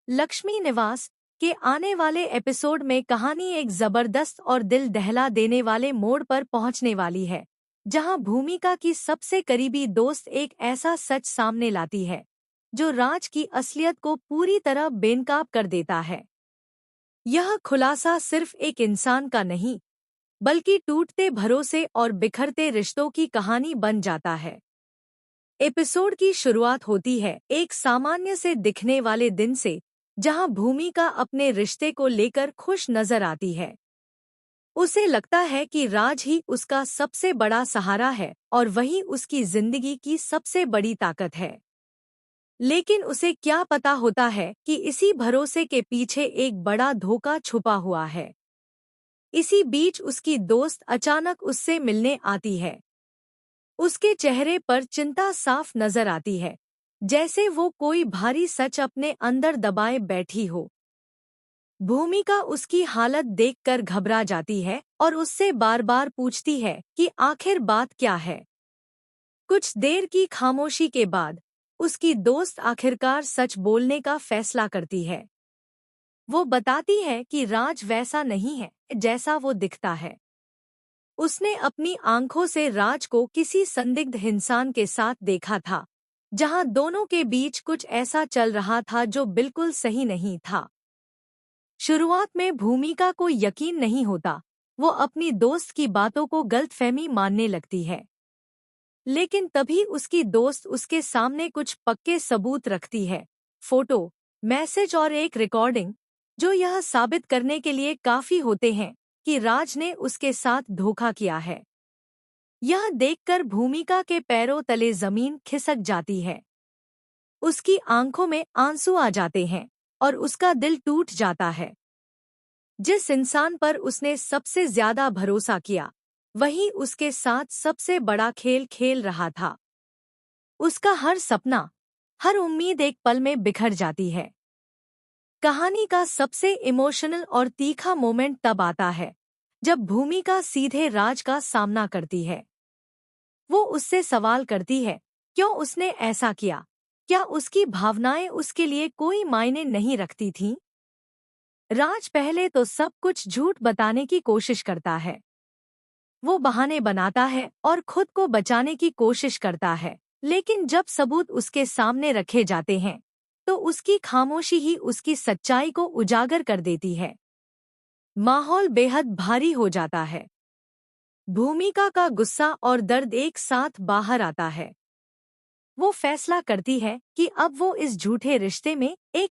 लक्ष्मी निवास के आने वाले एपिसोड में कहानी एक जबरदस्त और दिल दहला देने वाले मोड़ पर पहुंचने वाली है, जहां भूमिका की सबसे करीबी दोस्त एक ऐसा सच सामने लाती है जो राज की असलियत को पूरी तरह बेनकाब कर देता है। यह खुलासा सिर्फ एक इंसान का नहीं, बल्कि टूटते भरोसे और बिखरते रिश्तों की कहानी बन जाता है। एपिसोड की शुरुआत होती है एक सामान्य से दिखने वाले दिन से, जहां भूमिका अपने रिश्ते को लेकर खुश नजर आती है। उसे लगता है कि राज ही उसका सबसे बड़ा सहारा है और वही उसकी जिंदगी की सबसे बड़ी ताकत है। लेकिन उसे क्या पता होता है कि इसी भरोसे के पीछे एक बड़ा धोखा छुपा हुआ है। इसी बीच उसकी दोस्त अचानक उससे मिलने आती है। उसके चेहरे पर चिंता साफ नजर आती है, जैसे वो कोई भारी सच अपने अंदर दबाए बैठी हो। भूमिका उसकी हालत देखकर घबरा जाती है और उससे बार बार पूछती है कि आखिर बात क्या है। कुछ देर की खामोशी के बाद उसकी दोस्त आखिरकार सच बोलने का फैसला करती है। वो बताती है कि राज वैसा नहीं है जैसा वो दिखता है। उसने अपनी आंखों से राज को किसी संदिग्ध इंसान के साथ देखा था, जहां दोनों के बीच कुछ ऐसा चल रहा था जो बिल्कुल सही नहीं था। शुरुआत में भूमिका को यकीन नहीं होता, वो अपनी दोस्त की बातों को गलतफहमी मानने लगती है। लेकिन तभी उसकी दोस्त उसके सामने कुछ पक्के सबूत रखती है, फोटो, मैसेज और एक रिकॉर्डिंग, जो यह साबित करने के लिए काफी होते हैं कि राज ने उसके साथ धोखा किया है। यह देखकर भूमिका के पैरों तले जमीन खिसक जाती है। उसकी आंखों में आंसू आ जाते हैं और उसका दिल टूट जाता है। जिस इंसान पर उसने सबसे ज्यादा भरोसा किया, वही उसके साथ सबसे बड़ा खेल खेल रहा था। उसका हर सपना, हर उम्मीद एक पल में बिखर जाती है। कहानी का सबसे इमोशनल और तीखा मोमेंट तब आता है जब भूमिका सीधे राज का सामना करती है। वो उससे सवाल करती है, क्यों उसने ऐसा किया? क्या उसकी भावनाएं उसके लिए कोई मायने नहीं रखती थीं? राज पहले तो सब कुछ झूठ बताने की कोशिश करता है। वो बहाने बनाता है और खुद को बचाने की कोशिश करता है, लेकिन जब सबूत उसके सामने रखे जाते हैं, तो उसकी खामोशी ही उसकी सच्चाई को उजागर कर देती है। माहौल बेहद भारी हो जाता है। भूमिका का गुस्सा और दर्द एक साथ बाहर आता है। वो फैसला करती है कि अब वो इस झूठे रिश्ते में एक